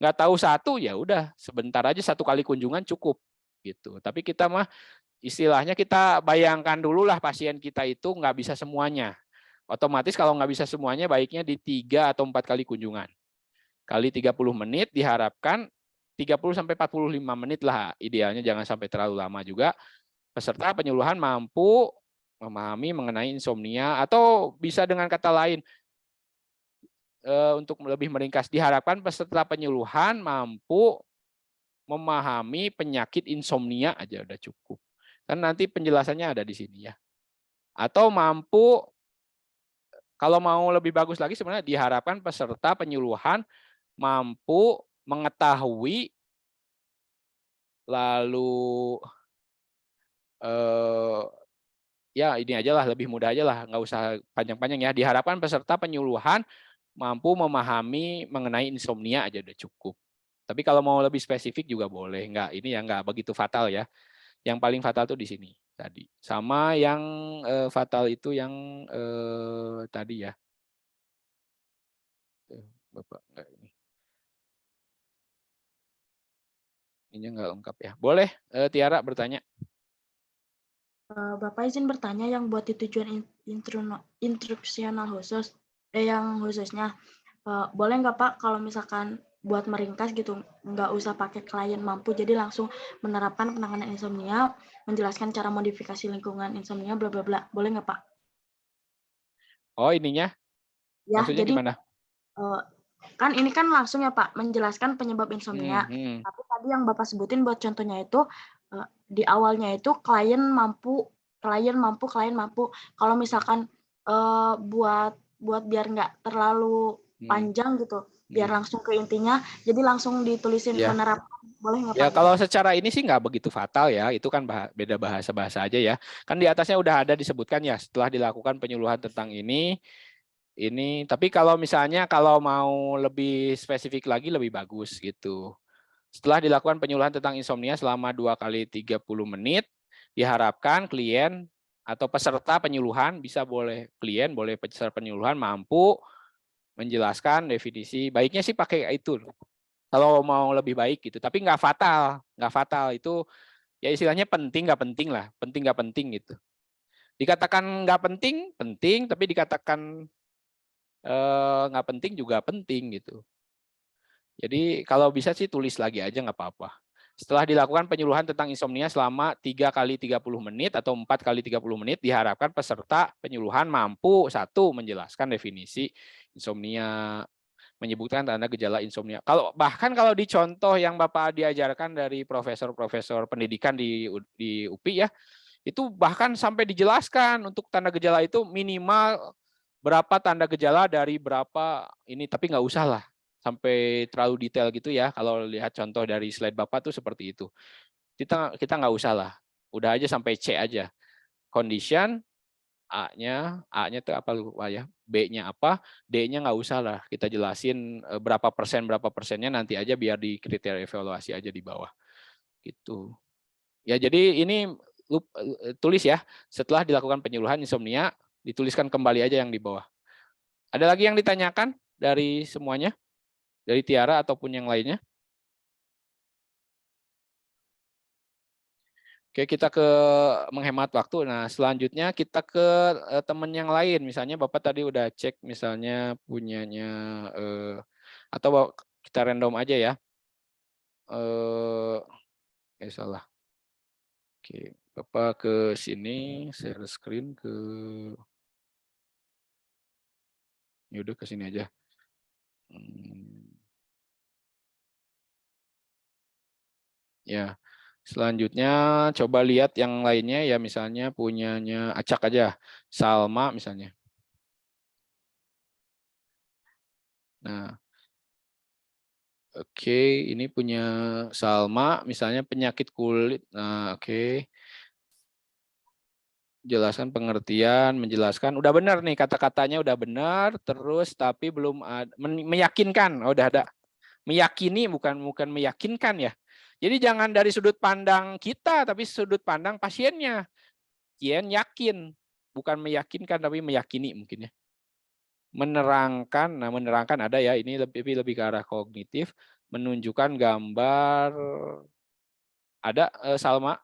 nggak tahu satu, ya udah sebentar aja, 1 kali kunjungan cukup gitu. Tapi kita mah istilahnya kita bayangkan dulu lah pasien kita itu nggak bisa semuanya. Otomatis kalau nggak bisa semuanya, baiknya di 3 atau 4 kali kunjungan. Kali 30 menit diharapkan 30 sampai 45 menit lah, idealnya jangan sampai terlalu lama juga. Peserta penyuluhan mampu memahami mengenai insomnia, atau bisa dengan kata lain, untuk lebih meringkas, diharapkan peserta penyuluhan mampu memahami penyakit insomnia aja udah cukup. Kan nanti penjelasannya ada di sini ya. Atau mampu, kalau mau lebih bagus lagi sebenarnya diharapkan peserta penyuluhan mampu mengetahui, lalu ya ini aja lah, lebih mudah aja lah, nggak usah panjang-panjang ya. Diharapkan peserta penyuluhan mampu memahami mengenai insomnia aja udah cukup. Tapi kalau mau lebih spesifik juga boleh, nggak ini ya, nggak begitu fatal ya. Yang paling fatal tuh di sini tadi. Sama yang fatal itu yang tadi ya. Bapak nggak ini. Ini nggak lengkap ya. Boleh Tiara bertanya. Bapak izin bertanya, yang buat tujuan instruksional khusus, yang khususnya, boleh nggak Pak kalau misalkan buat meringkas gitu, nggak usah pakai klien mampu, jadi langsung menerapkan penanganan insomnia, menjelaskan cara modifikasi lingkungan insomnia, bla bla bla, boleh nggak Pak? Oh ininya, Ya, maksudnya jadi gimana? kan ini kan langsung ya Pak, menjelaskan penyebab insomnia. Hmm. Tapi tadi yang Bapak sebutin buat contohnya itu, di awalnya itu klien mampu. Kalau misalkan buat biar nggak terlalu panjang gitu, biar langsung ke intinya, jadi langsung ditulisin Ya. menerapkan, boleh nggak Ya Pak? kalau secara ini sih nggak begitu fatal ya, itu kan beda bahasa-bahasa aja ya. Kan di atasnya udah ada disebutkan ya, setelah dilakukan penyuluhan tentang ini. Tapi kalau misalnya kalau mau lebih spesifik lagi lebih bagus gitu. Setelah dilakukan penyuluhan tentang insomnia selama 2 kali 30 menit, diharapkan klien atau peserta penyuluhan, boleh klien, boleh peserta penyuluhan mampu menjelaskan definisi, baiknya sih pakai itu kalau mau lebih baik gitu, tapi nggak fatal itu ya istilahnya penting nggak penting gitu. Dikatakan nggak penting, tapi dikatakan nggak penting juga penting gitu. Jadi kalau bisa sih tulis lagi aja nggak apa-apa. Setelah dilakukan penyuluhan tentang insomnia selama 3 kali 30 menit atau 4 kali 30 menit, diharapkan peserta penyuluhan mampu 1. Menjelaskan definisi insomnia, menyebutkan tanda gejala insomnia. Bahkan kalau di contoh yang Bapak diajarkan dari profesor-profesor pendidikan di UPI ya, itu bahkan sampai dijelaskan untuk tanda gejala itu minimal berapa tanda gejala dari berapa ini, tapi nggak usah lah sampai terlalu detail gitu ya. Kalau lihat contoh dari slide Bapak tuh seperti itu. Kita nggak usah lah. Udah aja sampai C aja. Condition, A-nya itu apa lupa ya, B-nya apa, D-nya nggak usah lah. Kita jelasin berapa persennya nanti aja biar di kriteria evaluasi aja di bawah. Gitu. Ya jadi ini tulis ya, setelah dilakukan penyuluhan insomnia, dituliskan kembali aja yang di bawah. Ada lagi yang ditanyakan dari semuanya? Dari Tiara ataupun yang lainnya? Oke, kita ke menghemat waktu. Nah, selanjutnya kita ke teman yang lain. Misalnya Bapak tadi udah cek misalnya punyanya, atau kita random aja ya. Salah. Oke, Bapak ke sini, share screen ke, ya udah ke sini aja. Ya, selanjutnya coba lihat yang lainnya ya, misalnya punyanya acak aja, Salma misalnya. Nah, oke, ini punya Salma, misalnya penyakit kulit. Nah, oke. Jelaskan pengertian, menjelaskan. Udah benar nih, kata-katanya udah benar, terus tapi belum ada, meyakinkan. Oh, udah ada. Meyakini bukan meyakinkan ya. Jadi jangan dari sudut pandang kita, tapi sudut pandang pasiennya. Pasien yakin bukan meyakinkan tapi meyakini mungkin ya. Menerangkan, nah menerangkan ada ya, ini lebih ke arah kognitif, menunjukkan gambar, ada Salma,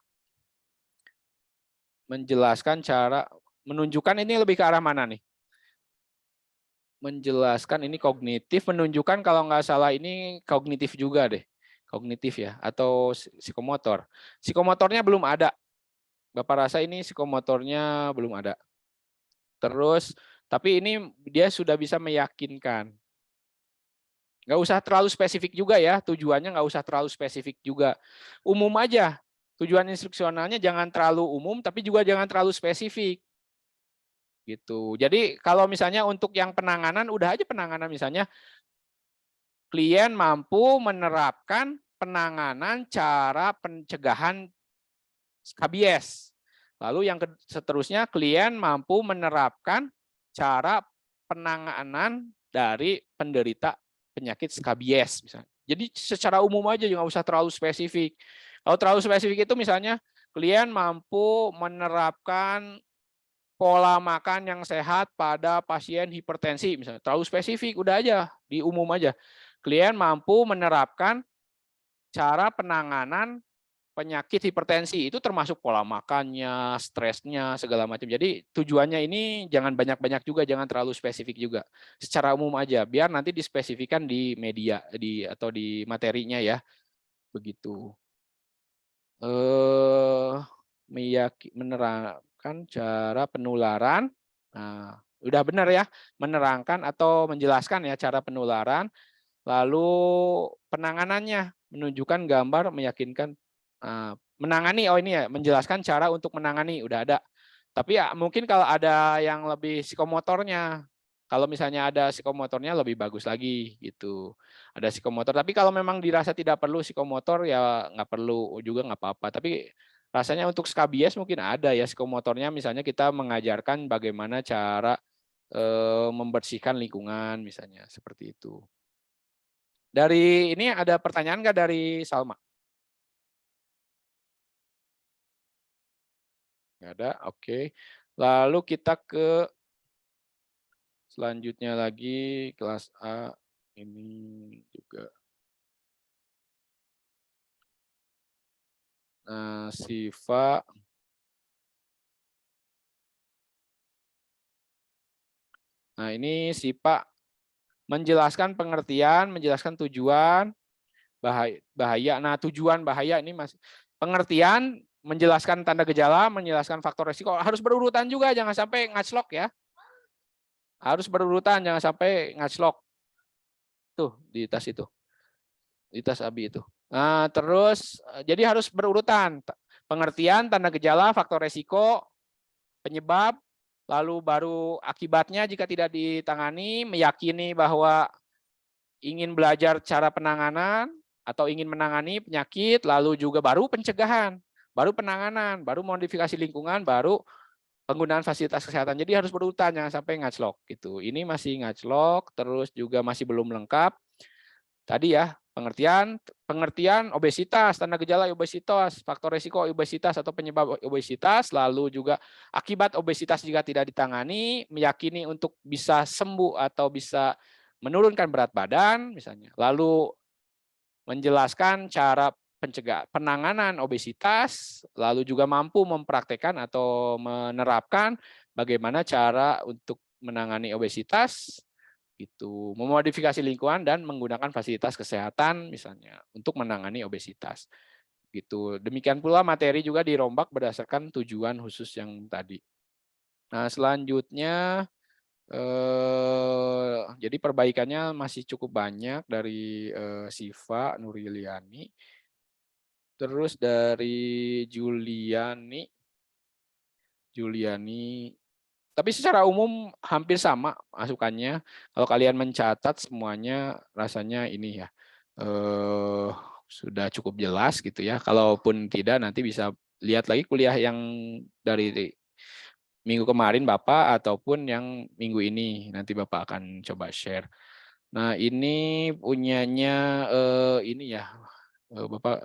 menjelaskan cara, menunjukkan ini lebih ke arah mana nih? Menjelaskan ini kognitif, menunjukkan kalau nggak salah ini kognitif juga deh, kognitif ya, atau psikomotor. Psikomotornya belum ada. Bapak rasa ini psikomotornya belum ada. Terus, tapi ini dia sudah bisa meyakinkan. Nggak usah terlalu spesifik juga ya, tujuannya nggak usah terlalu spesifik juga. Umum aja, tujuan instruksionalnya jangan terlalu umum, tapi juga jangan terlalu spesifik. Gitu. Jadi kalau misalnya untuk yang penanganan, udah aja penanganan misalnya, klien mampu menerapkan penanganan cara pencegahan skabies. Lalu yang seterusnya, klien mampu menerapkan cara penanganan dari penderita penyakit skabies misalnya. Jadi secara umum aja, nggak usah terlalu spesifik. Kalau terlalu spesifik itu misalnya klien mampu menerapkan pola makan yang sehat pada pasien hipertensi misalnya. Terlalu spesifik, udah aja di umum aja. Klien mampu menerapkan cara penanganan penyakit hipertensi, itu termasuk pola makannya, stresnya, segala macam. Jadi tujuannya ini jangan banyak-banyak juga, jangan terlalu spesifik juga. Secara umum aja, biar nanti dispesifikan di media atau di materinya ya. Begitu. Menerangkan cara penularan. Nah, udah benar ya, menerangkan atau menjelaskan ya cara penularan. Lalu penanganannya, menunjukkan gambar, meyakinkan, menangani, oh ini ya, menjelaskan cara untuk menangani, udah ada. Tapi ya mungkin kalau ada yang lebih psikomotornya, kalau misalnya ada psikomotornya lebih bagus lagi gitu. Ada psikomotor, tapi kalau memang dirasa tidak perlu psikomotor ya nggak perlu juga nggak apa-apa. Tapi rasanya untuk skabies mungkin ada ya psikomotornya, misalnya kita mengajarkan bagaimana cara membersihkan lingkungan misalnya, seperti itu. Dari ini ada pertanyaan nggak dari Salma? Nggak ada, oke. Lalu kita ke selanjutnya lagi, kelas A. Ini juga. Nah, Siva. Nah, ini Siva menjelaskan pengertian, menjelaskan tujuan, bahaya. Nah, tujuan bahaya ini masih pengertian, menjelaskan tanda gejala, menjelaskan faktor resiko. Harus berurutan juga, jangan sampai ngaclok ya. Harus berurutan, jangan sampai ngaclok. Tuh, di tas itu. Di tas Abi itu. Nah, terus jadi harus berurutan. Pengertian, tanda gejala, faktor resiko, penyebab, lalu baru akibatnya jika tidak ditangani, meyakini bahwa ingin belajar cara penanganan atau ingin menangani penyakit, lalu juga baru pencegahan, baru penanganan, baru modifikasi lingkungan, baru penggunaan fasilitas kesehatan. Jadi harus berurutan, jangan sampai ngaclok gitu. Ini masih ngaclok, terus juga masih belum lengkap. Tadi ya, pengertian obesitas, tanda gejala obesitas, faktor risiko obesitas atau penyebab obesitas, lalu juga akibat obesitas jika tidak ditangani, meyakini untuk bisa sembuh atau bisa menurunkan berat badan misalnya. Lalu menjelaskan cara penanganan obesitas, lalu juga mampu mempraktekkan atau menerapkan bagaimana cara untuk menangani obesitas, itu memodifikasi lingkungan dan menggunakan fasilitas kesehatan misalnya untuk menangani obesitas. Gitu. Demikian pula materi juga dirombak berdasarkan tujuan khusus yang tadi. Nah, selanjutnya jadi perbaikannya masih cukup banyak dari Siva Nuriliani. Terus dari Juliani, tapi secara umum hampir sama masukannya. Kalau kalian mencatat semuanya rasanya ini ya sudah cukup jelas gitu ya. Kalaupun tidak nanti bisa lihat lagi kuliah yang dari minggu kemarin Bapak ataupun yang minggu ini nanti Bapak akan coba share. Nah, ini punyanya ini ya. Bapak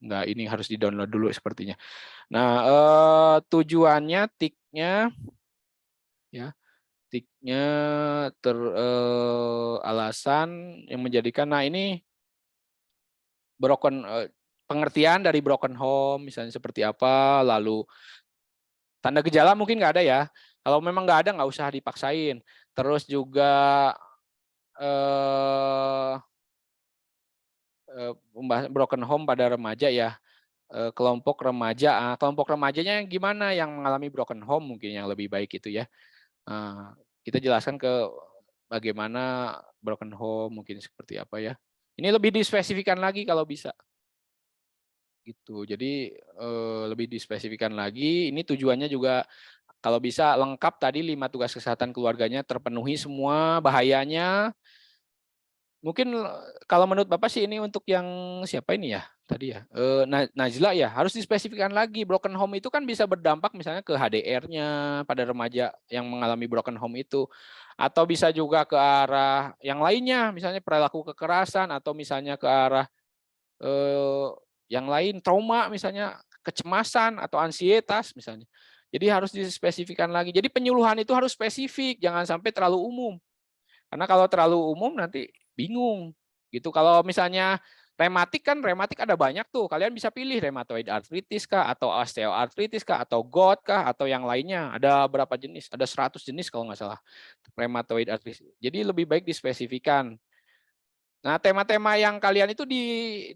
enggak, ini harus di-download dulu sepertinya. Nah, tujuannya tiknya, ya, tiknya alasan yang menjadikan, nah ini pengertian dari broken home misalnya seperti apa, lalu tanda gejala mungkin nggak ada ya. Kalau memang nggak ada, nggak usah dipaksain. Terus juga eh, broken home pada remaja ya. Kelompok remaja. Kelompok remajanya gimana yang mengalami broken home mungkin yang lebih baik itu ya. Kita jelaskan ke bagaimana broken home mungkin seperti apa ya. Ini lebih dispesifikan lagi kalau bisa. Gitu. Jadi lebih dispesifikan lagi. Ini tujuannya juga kalau bisa lengkap tadi 5 tugas kesehatan keluarganya terpenuhi semua bahayanya. Mungkin kalau menurut Bapak sih ini untuk yang siapa ini ya tadi ya, Najla ya, harus dispesifikan lagi. Broken home itu kan bisa berdampak misalnya ke HDR-nya pada remaja yang mengalami broken home itu, atau bisa juga ke arah yang lainnya, misalnya perilaku kekerasan, atau misalnya ke arah yang lain, trauma misalnya, kecemasan atau ansietas misalnya. Jadi harus dispesifikan lagi. Jadi penyuluhan itu harus spesifik, jangan sampai terlalu umum. Karena kalau terlalu umum nanti bingung. Gitu. Kalau misalnya rematik kan, rematik ada banyak tuh. Kalian bisa pilih rheumatoid arthritis kah, atau osteoartritis kah, atau gout kah, atau yang lainnya. Ada berapa jenis? Ada 100 jenis kalau nggak salah. Rheumatoid arthritis. Jadi lebih baik dispesifikan. Nah, tema-tema yang kalian itu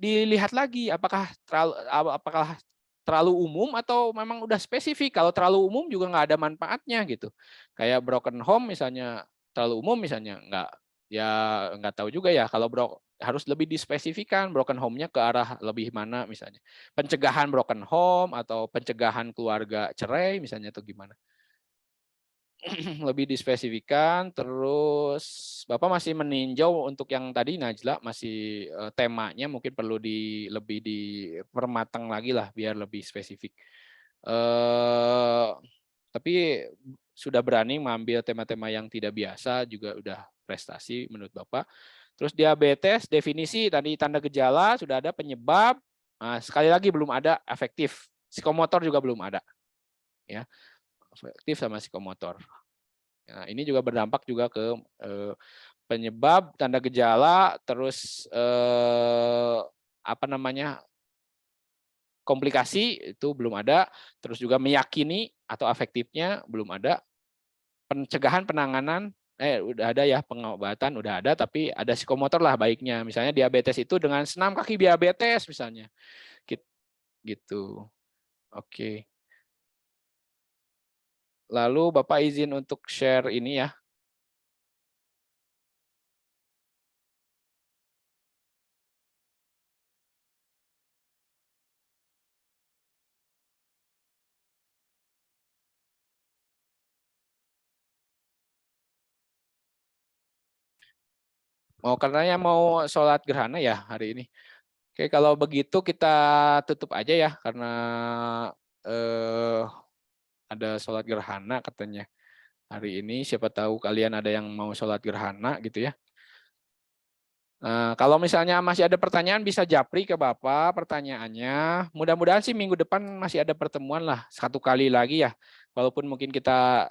dilihat lagi apakah terlalu umum atau memang udah spesifik. Kalau terlalu umum juga nggak ada manfaatnya gitu. Kayak broken home misalnya terlalu umum misalnya nggak tahu juga ya. Kalau harus lebih dispesifikan broken home-nya ke arah lebih mana misalnya. Pencegahan broken home atau pencegahan keluarga cerai misalnya atau gimana. Lebih dispesifikan. Terus Bapak masih meninjau untuk yang tadi Najla, masih temanya mungkin perlu lebih dipermatang lagi lah biar lebih spesifik. Tapi sudah berani mengambil tema-tema yang tidak biasa juga udah prestasi menurut Bapak. Terus diabetes, definisi tadi tanda gejala sudah ada, penyebab. Nah, sekali lagi belum ada efektif. Psikomotor juga belum ada. Ya, efektif sama psikomotor. Nah, ini juga berdampak juga ke penyebab, tanda gejala, terus komplikasi itu belum ada, terus juga meyakini atau efektifnya belum ada, pencegahan penanganan udah ada ya, pengobatan udah ada, tapi ada psikomotor lah baiknya. Misalnya diabetes itu dengan senam kaki diabetes misalnya, gitu. Oke. Lalu Bapak izin untuk share ini ya. Mau sholat gerhana ya hari ini. Oke, kalau begitu kita tutup aja ya karena ada sholat gerhana katanya hari ini. Siapa tahu kalian ada yang mau sholat gerhana gitu ya. Nah, kalau misalnya masih ada pertanyaan bisa japri ke Bapak pertanyaannya. Mudah-mudahan sih minggu depan masih ada pertemuan lah 1 kali lagi ya. Walaupun mungkin kita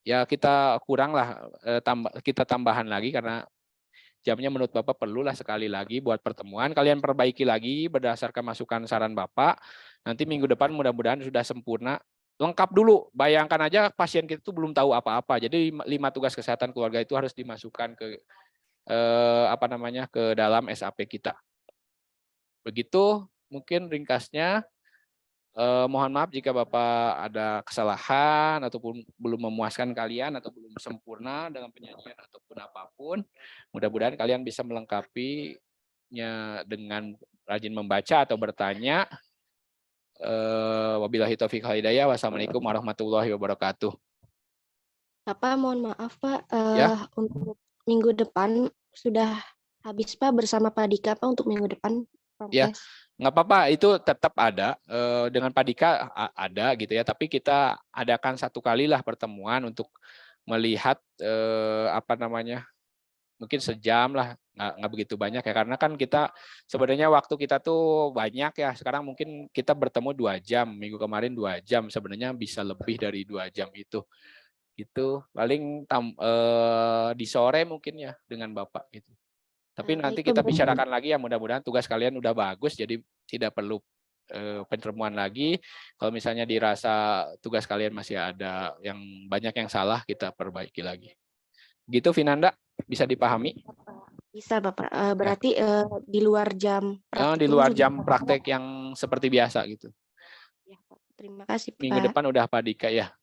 ya kita kurang lah kita tambahan lagi karena jamnya menurut Bapak perlulah sekali lagi buat pertemuan. Kalian perbaiki lagi berdasarkan masukan saran Bapak. Nanti minggu depan mudah-mudahan sudah sempurna. Lengkap dulu. Bayangkan aja pasien kita itu belum tahu apa-apa. Jadi 5 tugas kesehatan keluarga itu harus dimasukkan ke ke dalam SAP kita. Begitu mungkin ringkasnya. Mohon maaf jika Bapak ada kesalahan ataupun belum memuaskan kalian atau belum sempurna dalam penyajian ataupun apapun. Mudah-mudahan kalian bisa melengkapinya dengan rajin membaca atau bertanya. Wabillahi taufiq wal hidayah. Wassalamualaikum warahmatullahi wabarakatuh. Pak, mohon maaf Pak, Ya. untuk minggu depan sudah habis Pak bersama Pak Dika Pak untuk minggu depan. Ya, nggak apa-apa, itu tetap ada dengan Pak Dika ada gitu ya. Tapi kita adakan 1 kali lah pertemuan untuk melihat mungkin sejam lah nggak begitu banyak ya, karena kan kita sebenarnya waktu kita tuh banyak ya. Sekarang mungkin kita bertemu 2 jam, minggu kemarin 2 jam, sebenarnya bisa lebih dari 2 jam itu. Gitu, paling di sore mungkin ya dengan Bapak gitu. Tapi nanti Baik, kita berarti bicarakan lagi ya, mudah-mudahan tugas kalian udah bagus, jadi tidak perlu pertemuan lagi. Kalau misalnya dirasa tugas kalian masih ada yang banyak yang salah, kita perbaiki lagi. Gitu Vinanda, bisa dipahami? bisa Bapak. Ya. Berarti di luar jam praktik Di ini luar juga jam Bapak. praktek yang seperti biasa gitu. Ya, Pak. Terima kasih Minggu Pak. depan udah Pak Dika ya.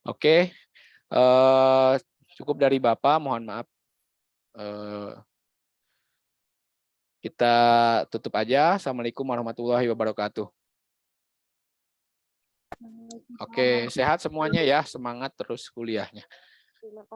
Oke. Cukup dari Bapak, mohon maaf. Kita tutup aja. Assalamualaikum warahmatullahi wabarakatuh. Oke, sehat semuanya ya. Semangat terus kuliahnya. Terima kasih.